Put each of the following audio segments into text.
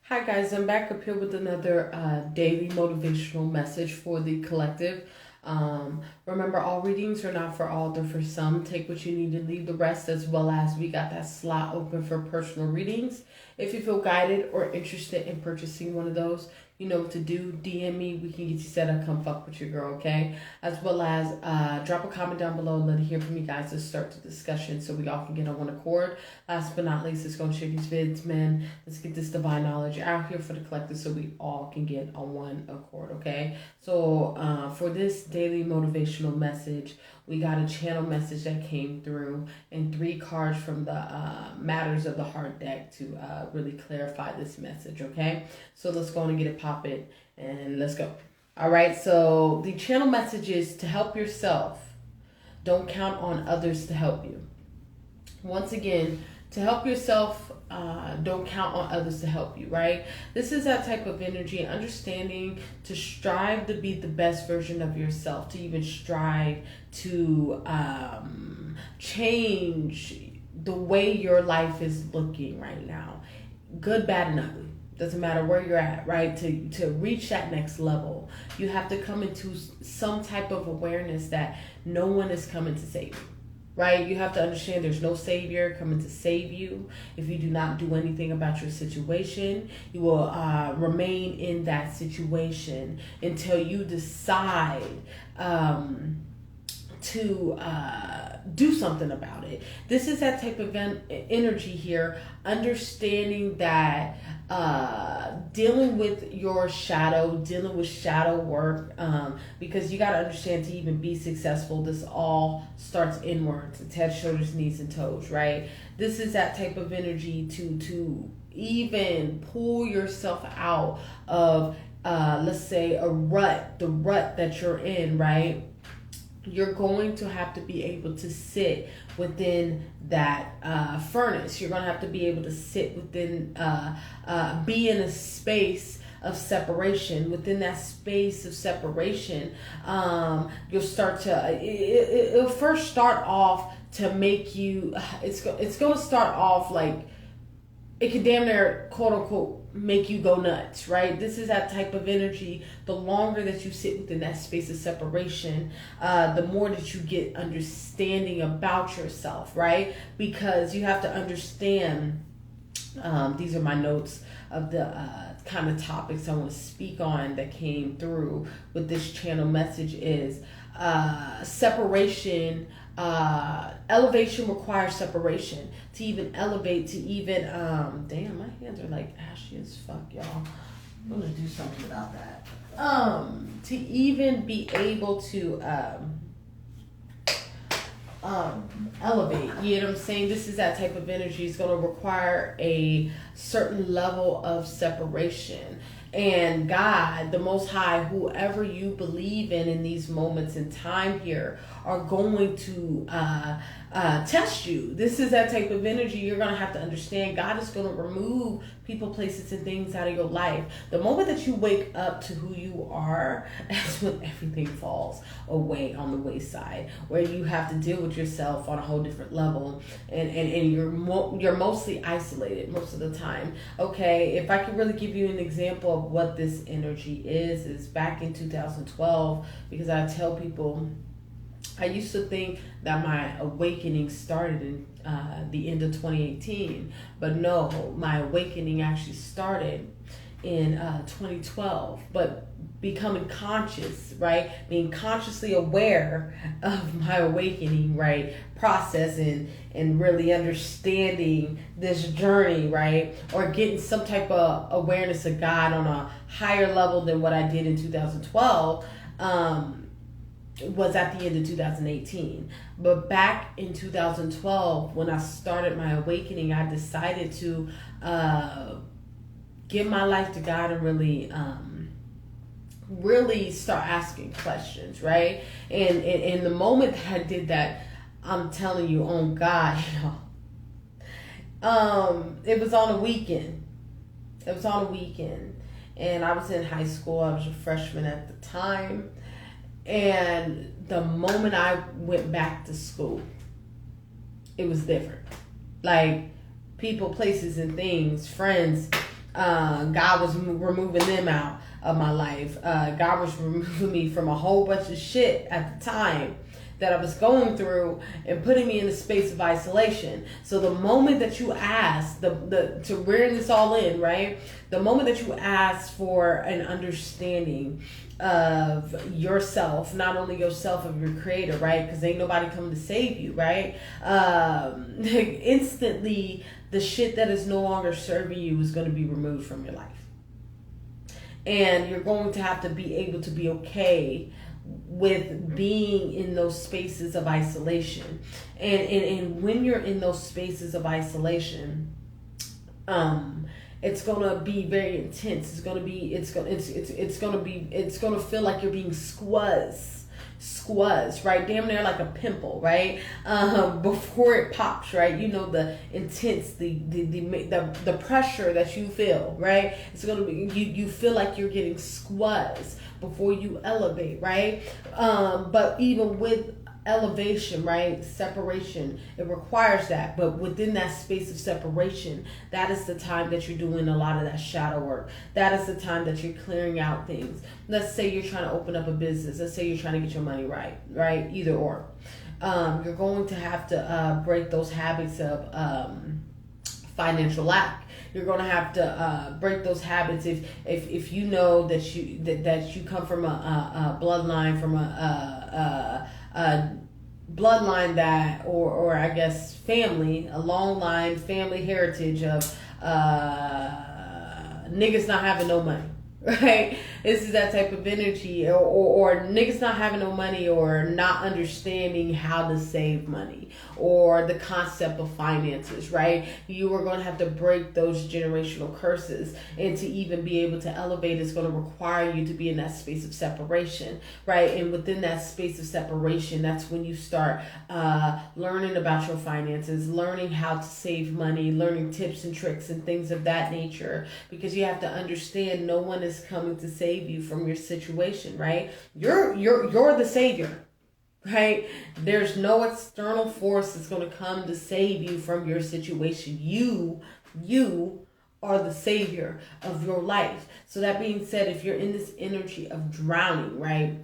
Hi guys, I'm back up here with another daily motivational message for the collective. Remember, all readings are not for all, they're for some. Take what you need and leave the rest, as well as we got that slot open for personal readings. If you feel guided or interested in purchasing one of those, you know what to do. DM me, we can get you set up, come fuck with your girl, okay? As well as drop a comment down below, let it hear from you guys to start the discussion so we all can get on one accord. Last but not least, let's go and share these vids, man. Let's get this divine knowledge out here for the collective so we all can get on one accord, okay? So for this daily motivational message, we got a channel message that came through and 3 cards from the Matters of the Heart deck to really clarify this message, okay? So let's go and get it popping and let's go. All right, so the channel message is to help yourself. Don't count on others to help you. Once again, to help yourself, don't count on others to help you, right? This is that type of energy, understanding to strive to be the best version of yourself, to even strive to change the way your life is looking right now. Good, bad, and ugly. Doesn't matter where you're at, right? To reach that next level, you have to come into some type of awareness that no one is coming to save you. Right? You have to understand there's no savior coming to save you. If you do not do anything about your situation, you will remain in that situation until you decide to do something about it. This is that type of energy here, understanding that dealing with your shadow, dealing with shadow work, because you got to understand, to even be successful, this all starts inwards. It's head, shoulders, knees, and toes, right? This is that type of energy to even pull yourself out of, let's say, the rut that you're in, right? You're going to have to be able to sit within that furnace. You're going to have to be able to sit within, be in a space of separation. Within that space of separation, you'll start to, it'll first start off to make you, it's going to start off like, it can damn near, quote unquote, make you go nuts, right? This is that type of energy. The longer that you sit within that space of separation, the more that you get understanding about yourself, right? Because you have to understand, these are my notes of the kind of topics I want to speak on that came through with this channel message is separation. Elevation requires separation. To even elevate, to even damn, my hands are like ashy as fuck, y'all. I'm gonna do something about that. To even be able to elevate, you know what I'm saying? This is that type of energy. It's gonna require a certain level of separation. And God, the Most High, whoever you believe in these moments in time here, are going to test you. This is that type of energy. You're going to have to understand God is going to remove people, places, and things out of your life. The moment that you wake up to who you are, that's when everything falls away on the wayside, where you have to deal with yourself on a whole different level, and you're mostly isolated most of the time. Okay, if I could really give you an example of what this energy is back in 2012, because I tell people, I used to think that my awakening started in the end of 2018, but no, my awakening actually started in 2012. But becoming conscious, right, being consciously aware of my awakening, right, process and really understanding this journey, right, or getting some type of awareness of God on a higher level than what I did in 2012, was at the end of 2018. But back in 2012, when I started my awakening, I decided to give my life to God and really start asking questions, right? And in the moment that I did that, I'm telling you, on God, it was on a weekend. And I was in high school. I was a freshman at the time. And the moment I went back to school, it was different. Like, people, places, and things, friends, God was removing them out of my life. God was removing me from a whole bunch of shit at the time that I was going through and putting me in a space of isolation. So the moment that you ask, to rein this all in, right? The moment that you ask for an understanding of yourself, not only yourself, of your creator, right? Because ain't nobody coming to save you, right? Instantly, the shit that is no longer serving you is going to be removed from your life. And you're going to have to be able to be okay with being in those spaces of isolation. And when you're in those spaces of isolation, it's gonna be very intense. It's gonna feel like you're being squeezed, right? Damn near like a pimple, right? Before it pops, right? You know, the intense, the pressure that you feel, right? It's gonna be, you feel like you're getting squeezed before you elevate, right? But even with elevation, right, separation, it requires that. But within that space of separation, that is the time that you're doing a lot of that shadow work. That is the time that you're clearing out things. Let's say you're trying to open up a business. Let's say you're trying to get your money right? Either or. You're going to have to break those habits of financial lack. You're going to have to break those habits if you know that you come from a bloodline, from a bloodline that, or I guess family, a long line family heritage of niggas not having no money, right? This is that type of energy, or niggas not having no money, or not understanding how to save money, or the concept of finances, right? You are going to have to break those generational curses, and to even be able to elevate is going to require you to be in that space of separation, right? And within that space of separation, that's when you start learning about your finances, learning how to save money, learning tips and tricks and things of that nature, because you have to understand no one is coming to save you from your situation, right? You're the savior, right? There's no external force that's going to come to save you from your situation. You are the savior of your life. So that being said, if you're in this energy of drowning, right?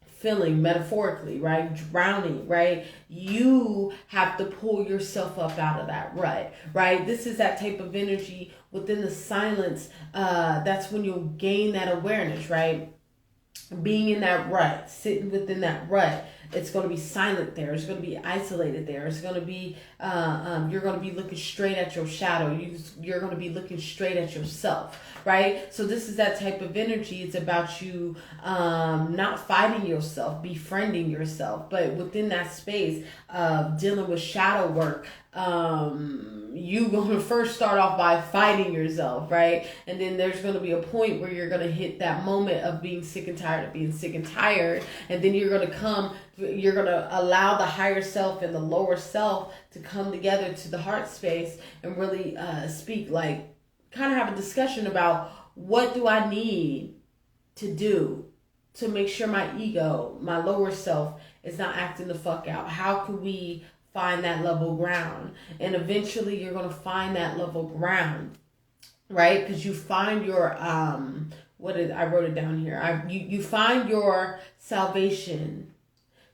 Filling metaphorically, right? Drowning, right? You have to pull yourself up out of that rut, right? This is that type of energy within the silence. That's when you'll gain that awareness, right? Being in that rut, sitting within that rut, it's going to be silent there. It's going to be isolated there. It's going to be, you're going to be looking straight at your shadow. You're going to be looking straight at yourself, right? So this is that type of energy. It's about you not fighting yourself, befriending yourself. But within that space of dealing with shadow work, you going to first start off by fighting yourself, right? And then there's going to be a point where you're going to hit that moment of being sick and tired of being sick and tired. And then you're going to allow the higher self and the lower self to come together to the heart space and really speak, like, kind of have a discussion about what do I need to do to make sure my ego, my lower self, is not acting the fuck out. How can we find that level ground? And eventually you're going to find that level ground, right? Because you find your, I wrote it down here. You find your salvation,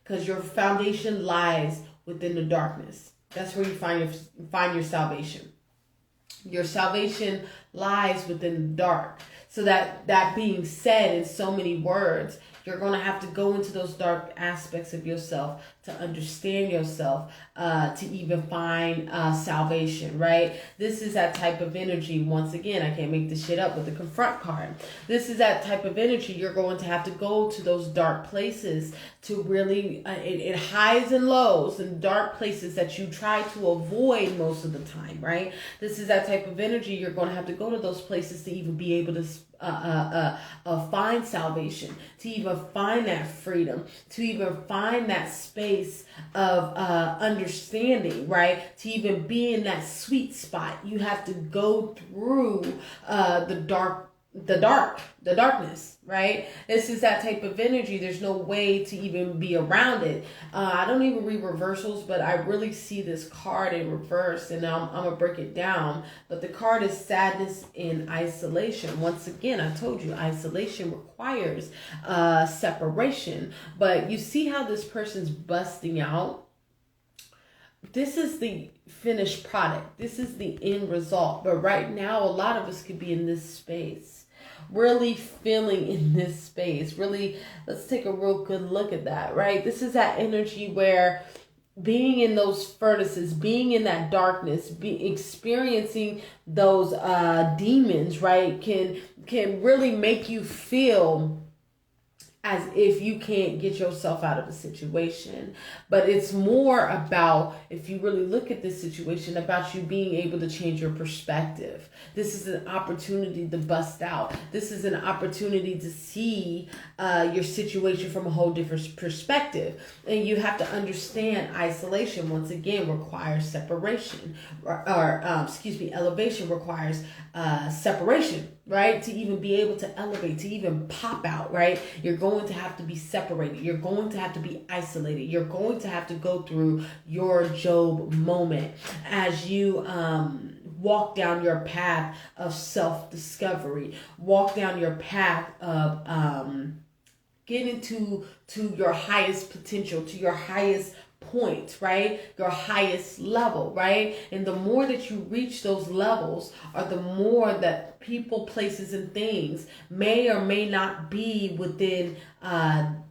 because your foundation lies within the darkness. That's where you find your salvation. Your salvation lies within the dark. So that being said, in so many words, you're going to have to go into those dark aspects of yourself to understand yourself, to even find salvation, right? This is that type of energy. Once again, I can't make this shit up with the confront card. This is that type of energy. You're going to have to go to those dark places to really, it highs and lows and dark places that you try to avoid most of the time, right? This is that type of energy. You're going to have to go to those places to even be able to find salvation, to even find that freedom, to even find that space of understanding, right? To even be in that sweet spot, you have to go through the the darkness, right? This is that type of energy. There's no way to even be around it. I don't even read reversals, but I really see this card in reverse, and I'm gonna break it down. But the card is sadness in isolation. Once again, I told you isolation requires separation. But you see how this person's busting out. This is the finished product. This is the end result. But right now, a lot of us could be in this space, really feeling in this space. Really, let's take a real good look at that, right? This is that energy where being in those furnaces, being in that darkness, experiencing those demons, right, can really make you feel as if you can't get yourself out of a situation. But it's more about, if you really look at this situation, about you being able to change your perspective. This is an opportunity to bust out. This is an opportunity to see your situation from a whole different perspective. And you have to understand isolation, once again, requires separation. Elevation requires separation, right? To even be able to elevate, to even pop out, right? You're going to have to be separated. You're going to have to be isolated. You're going to have to go through your Job moment as you walk down your path of self-discovery, walk down your path of getting to your highest potential, to your highest point, right? Your highest level, right? And the more that you reach those levels, or the more that people, places, and things may or may not be within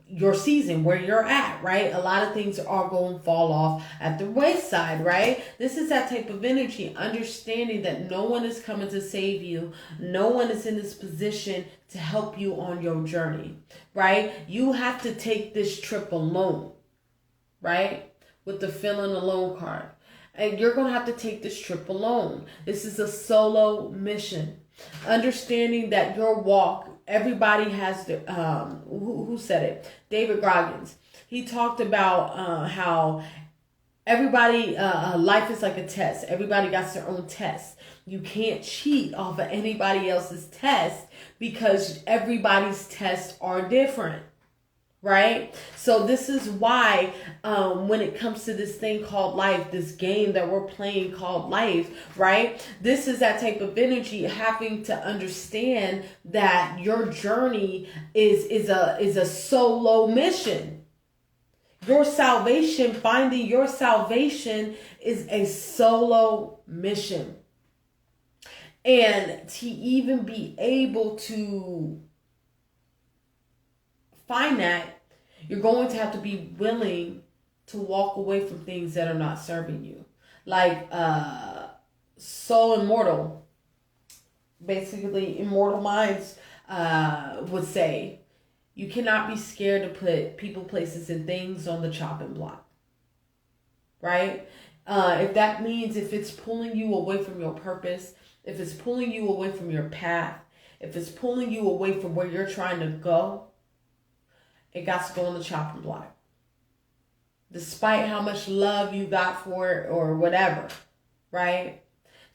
your season where you're at, right? A lot of things are going to fall off at the wayside, right? This is that type of energy, understanding that no one is coming to save you. No one is in this position to help you on your journey, right? You have to take this trip alone, right? With the feeling alone card. And you're going to have to take this trip alone. This is a solo mission. Understanding that your walk, everybody has the, who said it? David Goggins. He talked about how everybody, life is like a test. Everybody got their own test. You can't cheat off of anybody else's test because everybody's tests are different. Right? So this is why when it comes to this thing called life, this game that we're playing called life, right? This is that type of energy, having to understand that your journey is a solo mission. Your salvation, finding your salvation, is a solo mission. And to even be able to find that, you're going to have to be willing to walk away from things that are not serving you. Like Soul Immortal, basically Immortal Mindz would say, you cannot be scared to put people, places, and things on the chopping block. Right? If that means, if it's pulling you away from your purpose, if it's pulling you away from your path, if it's pulling you away from where you're trying to go, it got to go on the chopping block. Despite how much love you got for it or whatever, right?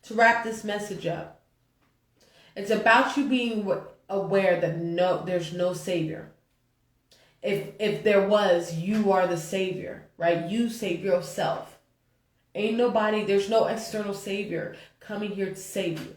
To wrap this message up, it's about you being aware that there's no savior. If there was, you are the savior, right? You save yourself. Ain't nobody, there's no external savior coming here to save you,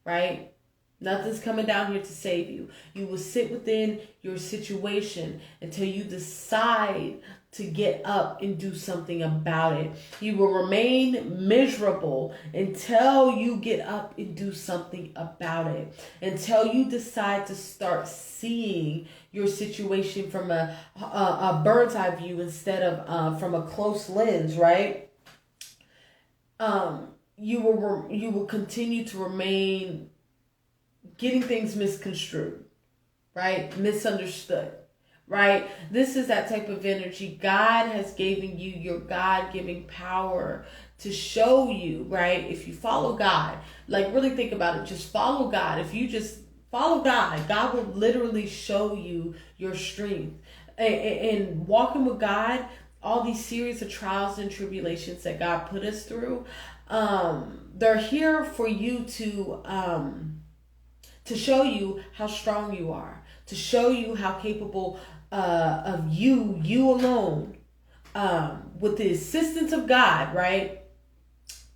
right? Nothing's coming down here to save you. You will sit within your situation until you decide to get up and do something about it. You will remain miserable until you get up and do something about it. Until you decide to start seeing your situation from a bird's eye view instead of from a close lens, right? You will continue to remain getting things misconstrued, right? Misunderstood, right? This is that type of energy. God has given you your God-given power to show you, right? If you follow God, like really think about it, just follow God. If you just follow God, God will literally show you your strength. And walking with God, all these series of trials and tribulations that God put us through, they're here for you to to show you how strong you are, to show you how capable of you alone, with the assistance of God, right?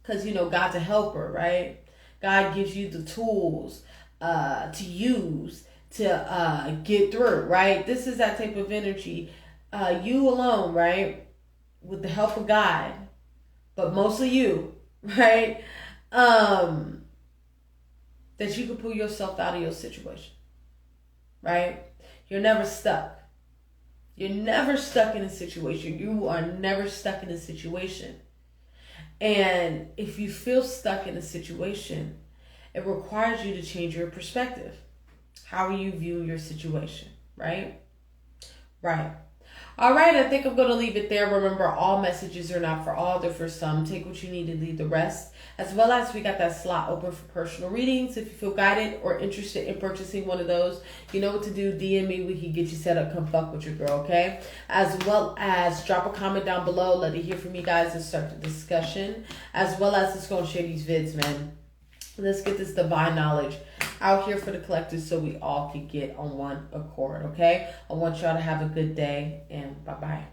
Because, God's a helper, right? God gives you the tools to use to get through, right? This is that type of energy. You alone, right? With the help of God, but mostly you, right? That you can pull yourself out of your situation, right? You're never stuck. You're never stuck in a situation. You are never stuck in a situation. And if you feel stuck in a situation, it requires you to change your perspective. How are you viewing your situation, right? Right. All right, I think I'm going to leave it there. Remember, all messages are not for all. They're for some. Take what you need and leave the rest. As well as we got that slot open for personal readings. If you feel guided or interested in purchasing one of those, you know what to do. DM me. We can get you set up. Come fuck with your girl, okay? As well as drop a comment down below. Let it hear from you guys and start the discussion. As well as let's go and share these vids, man. Let's get this divine knowledge out here for the collective so we all can get on one accord, okay? I want y'all to have a good day, and bye-bye.